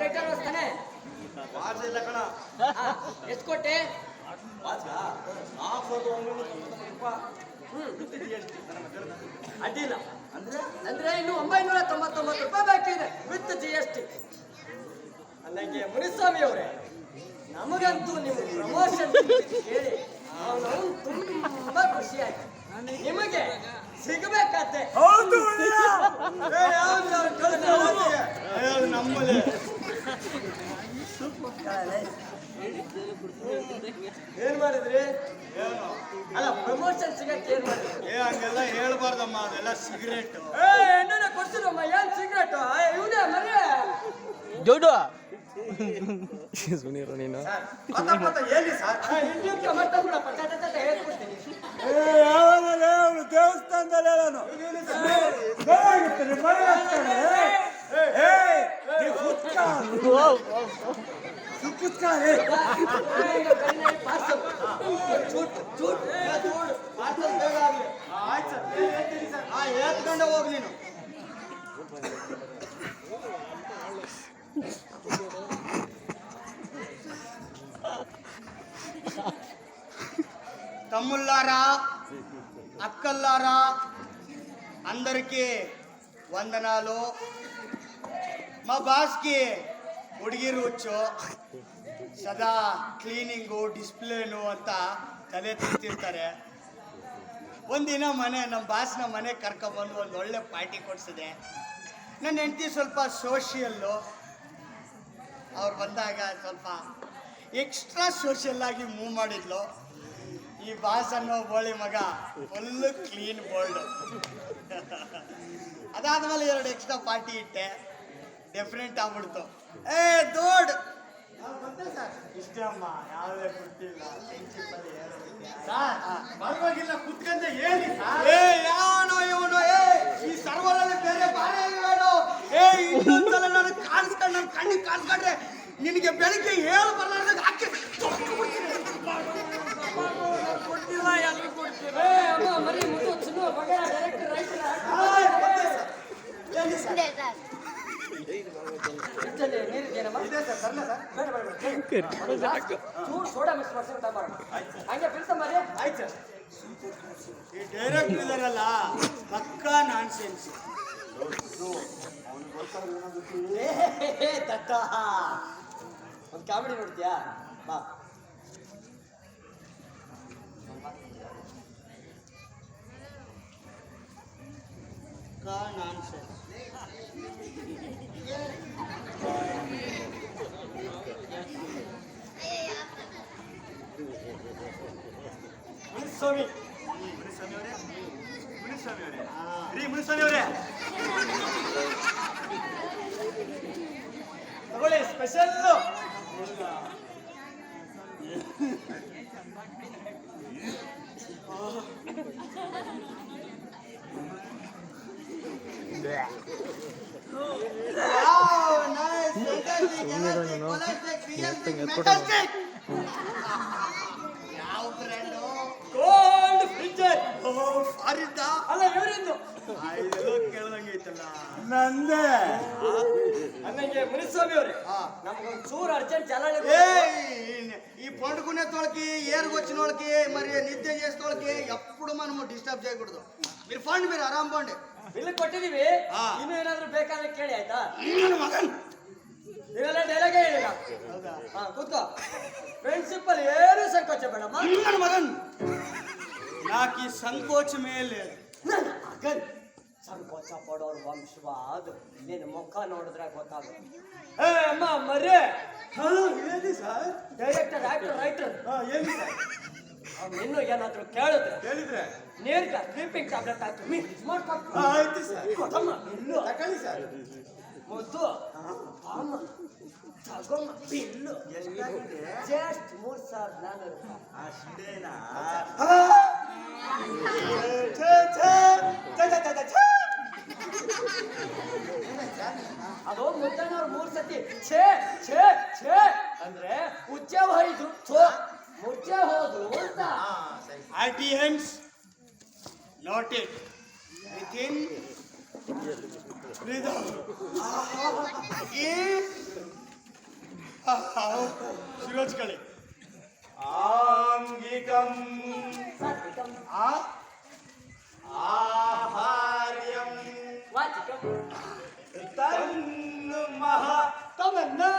Title ವಸ್ತಾನೆ watch ಇಲ್ಲ ಕಣ. ಎಷ್ಟು ಕೊಟ್ಟೆ? ವಾಚ್ 4990 ಅಡ್ಡಿಲ್ಲ ಅಂದ್ರೆ ಇನ್ನು 999 ರೂಪಾಯಿ ಬಾಕಿ ಇದೆ ವಿತ್ GST. ನನಗೆ ಮುನಿಸ್ವಾಮಿ ಅವರೇ, ನಮಗಂತೂ ನಿಮ್ಮ ಪ್ರಮೋಷನ್ ಕೇಳಿ ಅವನು ತುಂಬಾ ಖುಷಿ ಆಯ್ತು. ನಿಮಗೆ ಸಿಗಬೇಕಾತೆ ನಮ್ಮಲ್ಲಿ ಏನ್ ಮಾಡಿದ್ರಿ? ಅಲ್ಲ ಪ್ರಮೋಷನ್ ಸಿಗಕ್ಕೆ ಏನ್ ಮಾಡಿದ್ರಿ? ಹಂಗೆಲ್ಲ ಹೇಳ್ಬಾರ್ದಮ್ಮ, ಅದೆಲ್ಲ ಸಿಗರೇಟ್. ಎಣ್ಣೆ ಕೊಡ್ತೀರಮ್ಮ, ಏನ್ ಸಿಗರೇಟ್ ಇವನೇ ಮನೆ ಜೋಡು ಸುನೀರು ನೀನು ಹೇಳಿ ಸರ್. ದೇವಸ್ಥಾನದಲ್ಲಿ ಹೇಳೋನು ಎತ್ಕೊಂಡೆ ಹೋಗಿ ನೀನು. తమ్ముళ్ళారా, అక్కల్లారా, అందరికీ వందనాలు. మా బాస్కి ಹುಡುಗಿರು ಹುಚ್ಚು, ಸದಾ ಕ್ಲೀನಿಂಗು ಡಿಸ್ಪ್ಲೇನು ಅಂತ ತಲೆ ತಿಂತಿರ್ತಾರೆ. ಒಂದಿನ ನಮ್ಮ ಬಾಸ್ನ ಮನೆಗೆ ಕರ್ಕೊಬಂದು ಒಂದು ಒಳ್ಳೆ ಪಾರ್ಟಿ ಕೊಡಿಸಿದೆ. ನನ್ನ ಹೆಂಡತಿ ಸ್ವಲ್ಪ ಸೋಷಿಯಲ್ಲು. ಅವ್ರು ಬಂದಾಗ ಸ್ವಲ್ಪ ಎಕ್ಸ್ಟ್ರಾ ಸೋಷಿಯಲ್ ಆಗಿ ಮೂವ್ ಮಾಡಿದ್ಲು. ಈ ಬಾಸ್ ಅನ್ನೋ ಬೋಳಿ ಮಗ ಫುಲ್ಲು ಕ್ಲೀನ್ ಬೋಲ್ಡು. ಅದಾದ್ಮೇಲೆ 2 ಎಕ್ಸ್ಟ್ರಾ ಪಾರ್ಟಿ ಇಟ್ಟೆ, ಡೆಫಿನೆಟ್ ಆಗ್ಬಿಡ್ತು. ದೊಡ್ಡ ಇಷ್ಟೇ ಅಮ್ಮ, ಯಾವುದೇ ಗೊತ್ತಿಲ್ಲ. ಪರವಾಗಿಲ್ಲ, ಕುತ್ಕಂತ ಹೇಳಿ. ಯಾವನೋ ಇವನು, ಈ ಸರ್ವರಲ್ಲಿ ಬೇರೆ ಬಾಳೆ ಬೇಡ. ಇನ್ನೊಂದ್ಸಲ ನನಗೆ ಕಾಣಿಸ್ಕೊಂಡು, ನನ್ನ ಕಣ್ಣಿಗೆ ಕಾಣಿಸ್ಕೊಂಡ್ರೆ ನಿನಗೆ ಬೆಳಿಗ್ಗೆ 7 ಬರಲಾರ್ದಾಗ ಹಾಕಿ ಕೊಡ್ತಿಲ್ಲ, ಯಾರು ಕೊಡ್ತೀರ? ಸೋಡಾ ಮಿಕ್ಸ್ ಮಾಡ್ಸಂತ ಹಂಗೆ ಬಿಲ್ಸ ಮರಿ. ಆಯ್ತು ಸರ್. ಈ ಡೈರೆಕ್ಟ್ ಇದಾರಲ್ಲ ಪಕ್ಕ ನಾನ್ ಸೆನ್ಸ್. ದತ್ತ ಒಂದು ಕಾಮಿಡಿ ನೋಡ್ತೀಯಾ? ಬಾ. ನಾನ್ ಸೆನ್ಸ್. ಮುನಿಸ್ವಾಮಿ ಅವರೇ ತಗೊಳ್ಳಿ, ಸ್ಪೆಷಲ್. ಯಾವ ಬ್ರ್ಯಾಂಡು? Gold fridge. ಫಾರಿದ್ದ ಅಲ್ಲ ಇವರಿಂದು. ಇದೆಲ್ಲ ಕೇಳ್ದಂಗೆ ಐತಲ್ಲ. ನಂದೇ. ನನಗೆ ಮುನಿಸ್ವಾಮಿ ಅವರೇ, ನಮ್ಗೊಂದು ಚೂರು ಅರ್ಜೆಂಟ್ ಚಾಲನೆ. ఈ పండుకునే తోళ్ళకి ఏరుకు వచ్చిన వాళ్ళకి మరి నిద్ర చేసే వాళ్ళకి ఎప్పుడు మనం డిస్టర్బ్ చేయకూడదు. మీరు ఫండ్ మీరు ಆರಾಮ್ పోండి. ಬಿಲ್ ಕೊಟ್ಟಿದೀವಿ, ಇನ್ನು ಏನಾದ್ರು ಬೇಕಾದ್ರೆ ಕೇಳಿ ಆಯ್ತಾ? ಮಗನ್ ನೀವೆಲ್ಲ ಡೈಲಾಗ್ ಹೇಳಿಲ್ಲ. ಹಾ ಕೂತ್ಕೋ. ಫ್ರೆಂಡ್ಶಿಪ್ ಅಲ್ಲಿ ಏನು ಸಂಕೋಚ ಬೇಡಮ್ಮ. ಮಗನ್ ನಾಕಿ ಸಂಕೋಚ ಮೇಲೆ ನನ್ನ ಮಗನ್ ಸಂಕೋಚ ಪಡೋರು ವಂಶವ. ಅದು ನಿನ್ನ ಮುಖ ನೋಡಿದ್ರೆ ಗೊತ್ತಾಗುತ್ತೆ. ಅಮ್ಮ ಮರ್ರೆ. ಹೇಳಿ ಸರ್. ಡೈರೆಕ್ಟರ್, ಆಕ್ಟರ್, ರೈಟರ್ ಹೇಳಿ ಸರ್. ಇನ್ನು ಏನಾದ್ರು ಹೇಳಿದ್ರೆ ನೇರ್ಗ ಸ್ಲೀಪಿಂಗ್ ಟ್ಯಾಬ್ಲೆಟ್ ಹಾಕಿ ಮಿಕ್ಸ್ ಮಾಡ್ಕೊಂಡು. ಆಯ್ತು ಸರ್. ಕೊಡಮ್ಮ ಬಿಲ್ಲು. ತಗೊಳ್ಳಿ ಸರ್. ಮುದ್ದು ಅಮ್ಮ ತಗೊಮ್ಮ ಬಿಲ್ಲು. ಜಸ್ಟ್ 3,400 ರೂಪಾಯಿ ಅಷ್ಟೇನಾ? ಅದು ಮುದ್ದನವ್ರು 3 ಸತಿ ಛೇ ಛೇ ಛೇ ಅಂದ್ರೆ ಉಚ್ಚೆ ಹೋಯ್ತು, ಮುಚ್ಚೆ ಹೋದ್ರು ಅಂತ. Audience, note it. Within rhythm. ಶಿರೋಜ್ಕಳಿ ಆಂಗಿಕಂ ಸಾತ್ವಿಕಂ ಆಹಾರ್ಯಂ ವಾಚಿಕಂ ತನ್ನು ಮಹ Tamanna